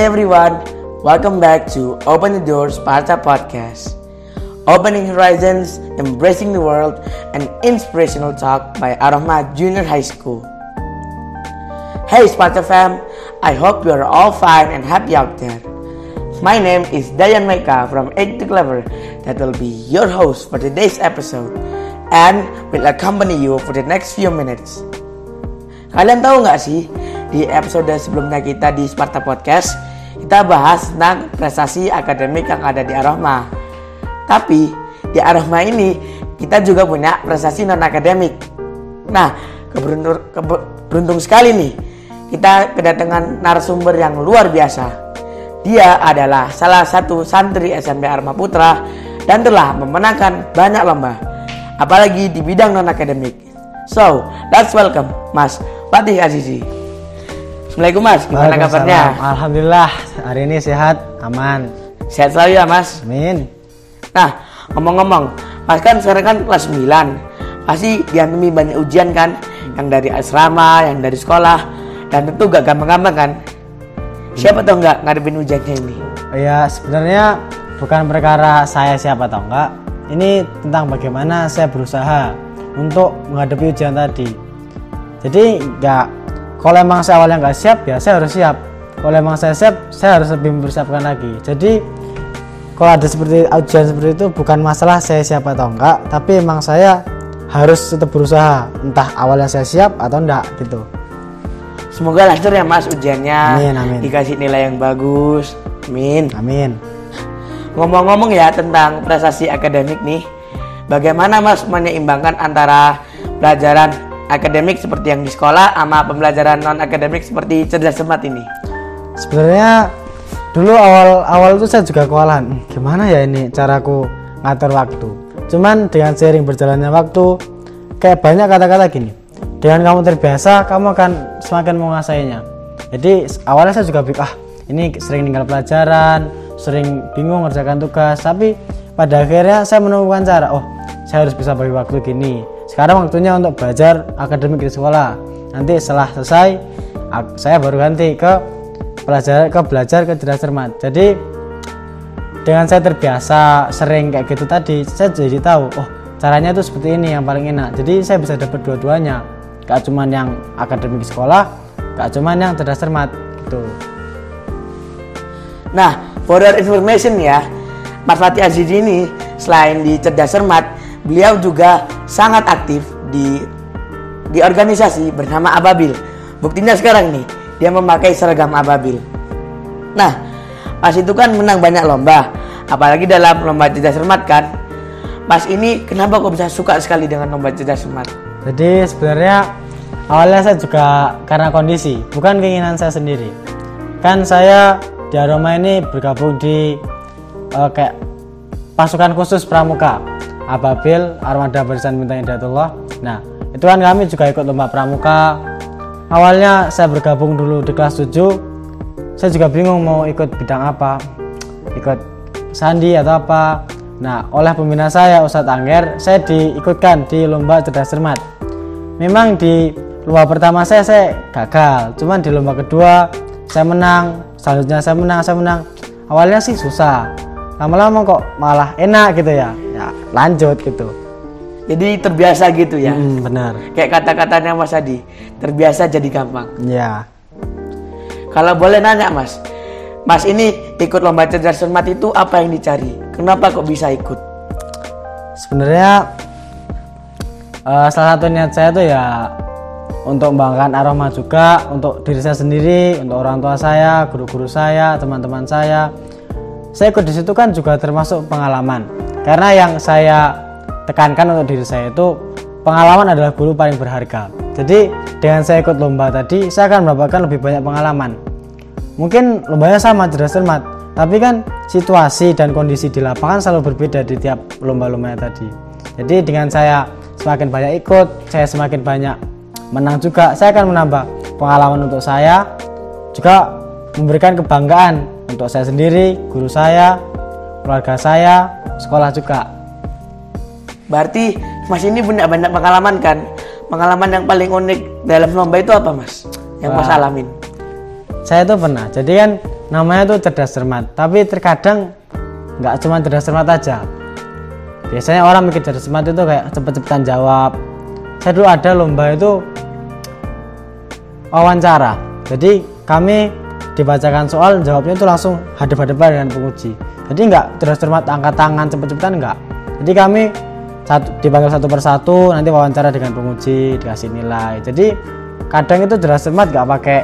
Hey everyone, welcome back to Open the Door Sparta Podcast. Opening horizons, embracing the world, an inspirational talk by Ar-Rahma Junior High School. Hey Sparta fam, I hope you are all fine and happy out there. My name is Dayan Maika from 8 to Clever that will be your host for today's episode and will accompany you for the next few minutes. Kalian tahu nggak sih, di episode sebelumnya kita di Sparta Podcast, kita bahas tentang prestasi akademik yang ada di Ar-Rahma. Tapi di Ar-Rahma ini kita juga punya prestasi non-akademik. Nah, beruntung sekali nih, kita kedatangan narasumber yang luar biasa. Dia adalah salah satu santri SMP Ar-Rahma Putra dan telah memenangkan banyak lomba, apalagi di bidang non-akademik. So, let's welcome Mas Fatih Azizi. Assalamualaikum Mas, gimana kabarnya? Alhamdulillah, hari ini sehat, aman. Sehat selalu ya Mas. Amin. Nah, ngomong-ngomong, Mas kan sekarang kan kelas 9. Pasti diantemi banyak ujian kan, yang dari asrama, yang dari sekolah, dan tentu gak gampang-gampang kan. Siapa tahu nggak ngadepin ujiannya ini? Ya, sebenarnya bukan perkara saya siapa atau enggak. Ini tentang bagaimana saya berusaha untuk menghadapi ujian tadi. Jadi kalau emang saya awalnya nggak siap, ya saya harus siap. Kalau emang saya siap, saya harus lebih mempersiapkan lagi. Jadi kalau ada seperti ujian seperti itu, bukan masalah saya siap atau enggak, tapi emang saya harus tetap berusaha. Entah awalnya saya siap atau enggak gitu. Semoga lancar ya Mas ujiannya. Amin, amin. Dikasih nilai yang bagus. Amin. Amin. Ngomong-ngomong ya tentang prestasi akademik nih, bagaimana Mas menyeimbangkan antara pelajaran akademik seperti yang di sekolah sama pembelajaran non akademik seperti cerdas cermat ini? Sebenarnya dulu awal itu saya juga kewalahan. Gimana ya ini caraku ngatur waktu? Cuman dengan seiring berjalannya waktu, kayak banyak kata-kata gini. Dengan kamu terbiasa, kamu akan semakin menguasainya. Jadi awalnya saya juga ini sering tinggal pelajaran, sering bingung ngerjakan tugas. Tapi pada akhirnya saya menemukan cara. Saya harus bisa bagi waktu gini. Sekarang waktunya untuk belajar akademik di sekolah. Nanti setelah selesai, saya baru ganti ke belajar ke cerdas cermat. Jadi dengan saya terbiasa sering kayak gitu tadi, saya jadi tahu, caranya tuh seperti ini yang paling enak. Jadi saya bisa dapat dua-duanya. Gak cuman yang akademik di sekolah, gak cuman yang cerdas cermat gitu. Nah, for your information ya, Mas Fatih Azizi ini selain di cerdas cermat, beliau juga sangat aktif di organisasi bernama Ababil. Buktinya sekarang nih, dia memakai seragam Ababil. Nah, Mas itu kan menang banyak lomba, apalagi dalam lomba cerdas cermat kan. Mas ini kenapa kok bisa suka sekali dengan lomba cerdas cermat? Jadi sebenarnya awalnya saya juga karena kondisi, bukan keinginan saya sendiri. Kan saya di Ar-Rahma ini bergabung di kayak pasukan khusus pramuka Ababil, Armada Barisan Bintang Hidayatullah. Nah, itu kan kami juga ikut lomba pramuka. Awalnya saya bergabung dulu di kelas 7. Saya juga bingung mau ikut bidang apa. Ikut sandi atau apa. Nah, oleh pembina saya, Ustadz Angger, saya diikutkan di lomba cerdas cermat. Memang di lomba pertama saya gagal. Cuman di lomba kedua saya menang. Selanjutnya saya menang. Awalnya sih susah. Lama-lama kok malah enak gitu ya. Lanjut gitu. Jadi terbiasa gitu ya. Benar. Kayak kata-katanya Mas Adi, terbiasa jadi gampang. Ya. Kalau boleh nanya Mas ini ikut lomba cerdas cermat itu apa yang dicari? Kenapa kok bisa ikut? Sebenarnya salah satu niat saya tuh ya untuk membanggakan Ar-Rahma juga, untuk diri saya sendiri, untuk orang tua saya, guru-guru saya, teman-teman saya. Saya ikut di situ kan juga termasuk pengalaman. Karena yang saya tekankan untuk diri saya itu pengalaman adalah guru paling berharga. Jadi dengan saya ikut lomba tadi, saya akan mendapatkan lebih banyak pengalaman. Mungkin lombanya sama cerdas cermat, tapi kan situasi dan kondisi di lapangan selalu berbeda di tiap lomba-lombanya tadi. Jadi dengan saya semakin banyak ikut, saya semakin banyak menang juga, saya akan menambah pengalaman untuk saya, juga memberikan kebanggaan untuk saya sendiri, guru saya, keluarga saya, sekolah juga. Berarti Mas ini punya banyak pengalaman kan? Pengalaman yang paling unik dalam lomba itu apa Mas? Yang Mas alamin? Saya tuh pernah, jadi kan namanya tuh cerdas cermat, tapi terkadang nggak cuma cerdas cermat aja. Biasanya orang mikir cerdas cermat itu kayak cepet-cepetan jawab. Saya dulu ada lomba itu wawancara, jadi kami dibacakan soal, jawabnya itu langsung hadap-hadapan dengan penguji. Jadi nggak cerdas cermat angkat tangan cepet-cepetan, nggak. Jadi kami dipanggil satu persatu, nanti wawancara dengan penguji, dikasih nilai. Jadi kadang itu cerdas cermat nggak pakai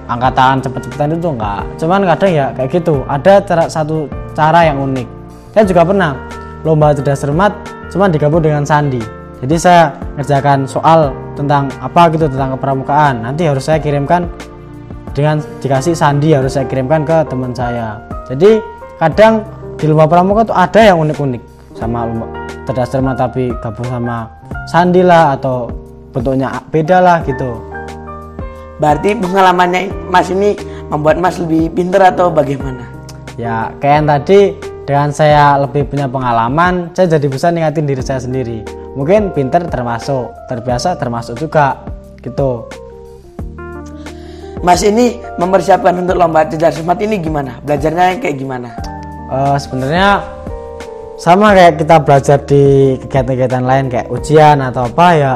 angkat tangan cepet-cepetan itu nggak. Cuman kadang ya kayak gitu. Ada satu cara yang unik. Saya juga pernah lomba cerdas cermat, cuman digabung dengan sandi. Jadi saya ngerjakan soal tentang apa gitu, tentang kepramukaan. Nanti harus saya kirimkan dengan dikasih sandi, harus saya kirimkan ke teman saya. Jadi kadang di lomba pramuka tuh ada yang unik-unik, sama lomba cerdas cermat tapi gabung sama sandi lah, atau bentuknya beda lah gitu. Berarti pengalamannya Mas ini membuat Mas lebih pintar atau bagaimana? Ya kayak yang tadi, dengan saya lebih punya pengalaman, saya jadi bisa ningkatin diri saya sendiri. Mungkin pintar termasuk, terbiasa termasuk juga gitu. Mas ini mempersiapkan untuk lomba cerdas cermat ini gimana? Belajarnya kayak gimana? Sebenarnya sama kayak kita belajar di kegiatan-kegiatan lain kayak ujian atau apa ya.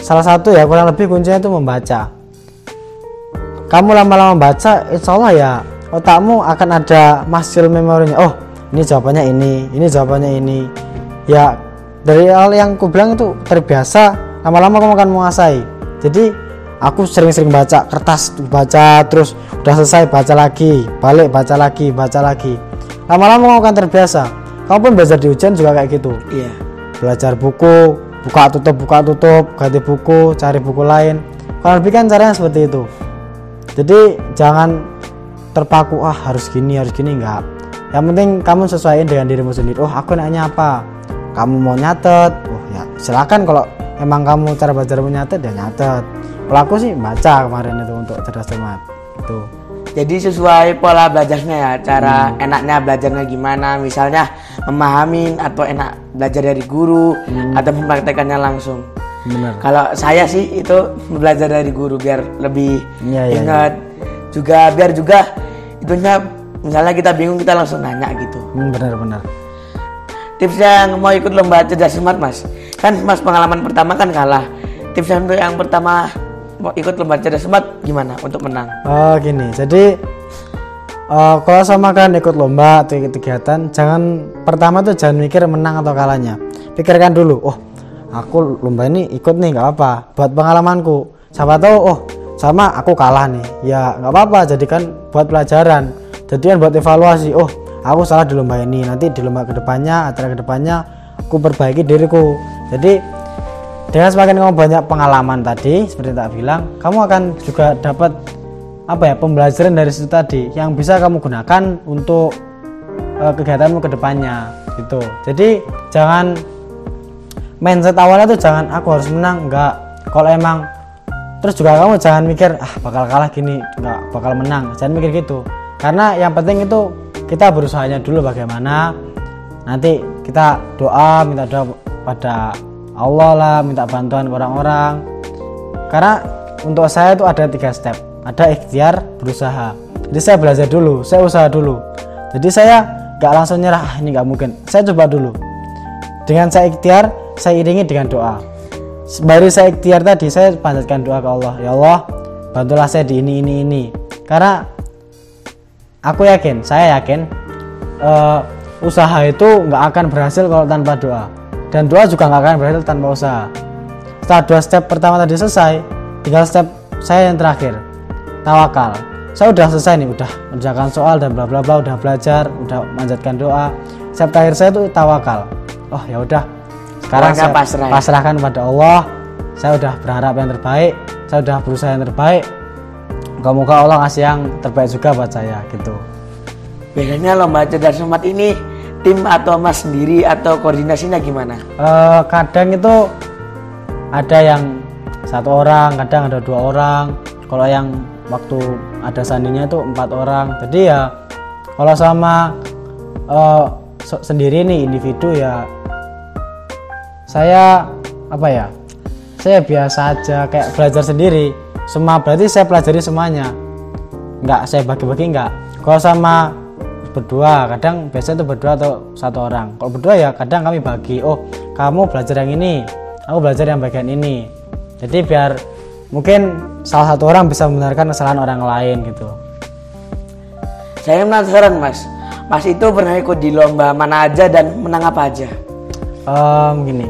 Salah satu ya kurang lebih kuncinya itu membaca. Kamu lama-lama baca, insya Allah ya otakmu akan ada muscle memorinya. Oh, ini jawabannya ini jawabannya ini. Ya dari hal yang aku bilang itu terbiasa, lama-lama kamu akan menguasai. Jadi aku sering-sering baca kertas, baca terus udah selesai baca lagi, balik baca lagi. Lama-lama kamu akan terbiasa. Kamu pun belajar di ujian juga kayak gitu. Iya. Belajar buku, buka tutup, ganti buku, cari buku lain. Kalau lebih kan caranya seperti itu. Jadi jangan terpaku harus gini enggak. Yang penting kamu sesuaiin dengan dirimu sendiri. Oh, aku enaknya apa? Kamu mau nyatet? Oh ya, silakan. Kalau emang kamu cara belajarmu nyatet ya nyatet. Kalau aku sih baca kemarin itu untuk cerdas cermat. Itu. Jadi sesuai pola belajarnya ya, cara enaknya belajarnya gimana, misalnya memahami atau enak belajar dari guru atau mempraktekannya langsung. Benar. Kalau saya sih itu belajar dari guru biar lebih ingat. Iya. Biar juga itunya misalnya kita bingung kita langsung nanya gitu. Benar. Tips yang mau ikut lomba cerdas cermat Mas, kan Mas pengalaman pertama kan kalah. Tips untuk yang pertama mau ikut lomba cerdas cermat gimana untuk menang? Oh gini, jadi kalau sama kan ikut lomba atau ikut kegiatan, pertama tuh jangan mikir menang atau kalahnya. Pikirkan dulu, oh aku lomba ini ikut nih nggak apa, buat pengalamanku. Siapa tahu sama aku kalah nih, ya nggak apa-apa, jadikan buat pelajaran, jadikan buat evaluasi. Oh aku salah di lomba ini, nanti di lomba kedepannya, acara kedepannya aku perbaiki diriku. Jadi dengan semakin kamu banyak pengalaman tadi, seperti tak bilang, kamu akan juga dapat pembelajaran dari situ tadi yang bisa kamu gunakan untuk kegiatanmu kedepannya gitu. Jadi jangan mindset awalnya tuh jangan aku harus menang, enggak. Kalau emang terus juga kamu jangan mikir bakal kalah gini, enggak bakal menang, jangan mikir gitu. Karena yang penting itu kita berusahanya dulu bagaimana, nanti kita minta doa pada Allah lah, minta bantuan ke orang-orang. Karena untuk saya itu ada 3 step, ada ikhtiar, berusaha. Jadi saya belajar dulu, saya usaha dulu. Jadi saya nggak langsung nyerah, ini nggak mungkin, saya coba dulu. Dengan saya ikhtiar, saya iringi dengan doa. Baru saya ikhtiar tadi, saya panjatkan doa ke Allah, ya Allah bantulah saya di ini. Karena saya yakin usaha itu nggak akan berhasil kalau tanpa doa, dan doa juga nggak akan berhasil tanpa usaha. Setelah 2 step pertama tadi selesai, tinggal step saya yang terakhir, tawakal. Saya udah selesai nih, udah mengerjakan soal dan bla bla bla, udah belajar, udah manjatkan doa. Step terakhir saya itu tawakal. Oh ya udah, sekarang saya pasrahkan pada Allah. Saya udah berharap yang terbaik, saya udah berusaha yang terbaik. Moga-moga Allah ngasih yang terbaik juga buat saya gitu. Biasanya lomba cerdas cermat ini tim atau Mas sendiri atau koordinasinya gimana? Kadang itu ada yang 1 orang, kadang ada 2 orang. Kalau yang waktu ada sandinya itu 4 orang. Jadi ya kalau sama sendiri nih individu ya saya saya biasa aja kayak belajar sendiri. Berarti saya pelajari semuanya. nggak saya bagi-bagi, nggak. Kalau sama berdua kadang biasanya itu berdua atau satu orang. Kalau berdua ya kadang kami bagi, oh kamu belajar yang ini, aku belajar yang bagian ini. Jadi biar mungkin salah satu orang bisa membenarkan kesalahan orang lain gitu. Saya penasaran Mas itu pernah ikut di lomba mana aja dan menang apa aja? Gini,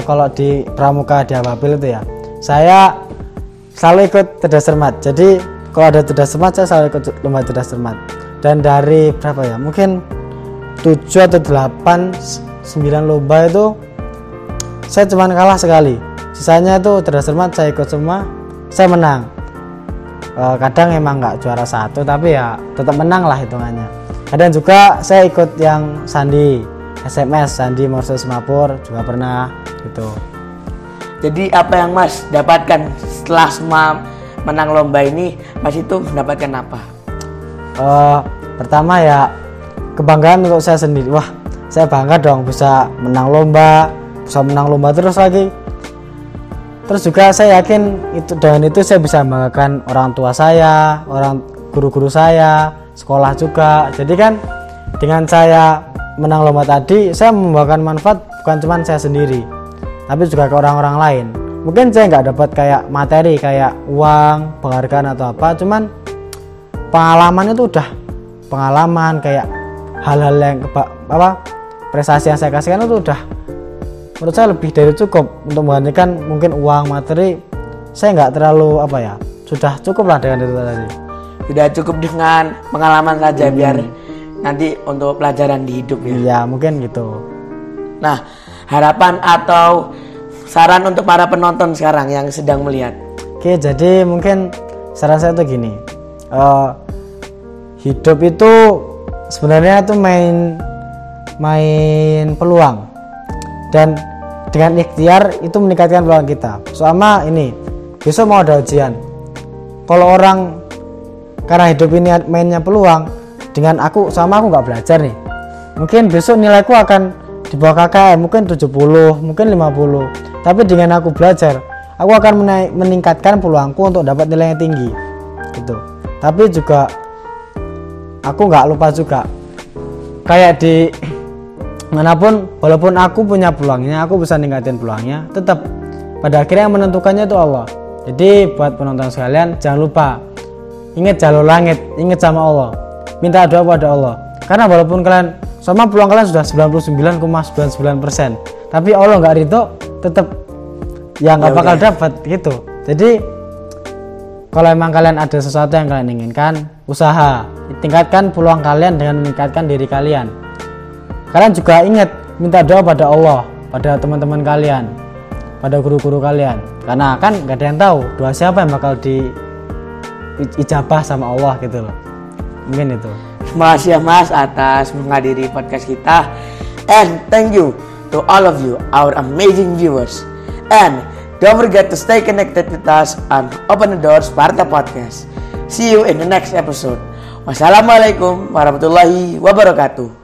kalau di pramuka di Ababil itu ya, saya selalu ikut cerdas cermat. Jadi kalau ada cerdas cermat saya selalu ikut lomba cerdas cermat. Dan dari berapa ya, mungkin 7 atau 8 9 lomba itu saya cuma kalah sekali. Sisanya itu cerdas cermat saya ikut semua, saya menang. Kadang emang nggak juara 1 tapi ya tetap menang lah hitungannya. Kadang juga saya ikut yang sandi SMS, sandi Morse Semapur juga pernah gitu. Jadi apa yang Mas dapatkan setelah semua menang lomba ini? Mas itu mendapatkan apa? Pertama ya kebanggaan untuk saya sendiri. Wah, saya bangga dong bisa menang lomba terus lagi. Terus juga saya yakin itu dengan itu saya bisa membanggakan orang tua saya, orang guru-guru saya, sekolah juga. Jadi kan dengan saya menang lomba tadi, saya membawakan manfaat bukan cuma saya sendiri, tapi juga ke orang-orang lain. Mungkin saya nggak dapat kayak materi, kayak uang, penghargaan atau apa, cuman pengalaman itu udah pengalaman kayak hal-hal yang prestasi yang saya kasihkan itu udah menurut saya lebih dari cukup untuk menggantikan mungkin uang, materi. Saya nggak terlalu sudah cukup lah dengan itu tadi. Sudah cukup dengan pengalaman saja biar nanti untuk pelajaran di hidup ya. Iya mungkin gitu. Nah, harapan atau saran untuk para penonton sekarang yang sedang melihat. Oke, jadi mungkin saran saya tuh gini, hidup itu sebenarnya itu main peluang, dan dengan ikhtiar itu meningkatkan peluang kita. Selama ini besok mau ada ujian, kalau orang karena hidup ini mainnya peluang, dengan aku nggak belajar nih, mungkin besok nilaiku akan di bawah KKM, mungkin 70, mungkin 50. Tapi dengan aku belajar, aku akan meningkatkan peluangku untuk dapat nilai yang tinggi gitu. Tapi juga aku nggak lupa juga, kayak di manapun, walaupun aku punya peluangnya, aku bisa ningkatin peluangnya, tetap pada akhirnya yang menentukannya itu Allah. Jadi buat penonton sekalian, jangan lupa ingat jalur langit, ingat sama Allah, minta doa pada Allah. Karena walaupun kalian sama peluang kalian sudah 99,99%, tapi Allah nggak ridho, tetap ya nggak bakal dapat gitu. Jadi kalau emang kalian ada sesuatu yang kalian inginkan, usaha, tingkatkan peluang kalian dengan meningkatkan diri kalian. Kalian juga ingat minta doa pada Allah, pada teman-teman kalian, pada guru-guru kalian. Karena kan nggak ada yang tahu doa siapa yang bakal diijabah sama Allah gitu loh. Mungkin itu. Terima kasih ya Mas atas menghadiri podcast kita, and thank you to all of you, our amazing viewers. And don't forget to stay connected with us on Open the Doors Sparta Podcast. See you in the next episode. Wassalamualaikum warahmatullahi wabarakatuh.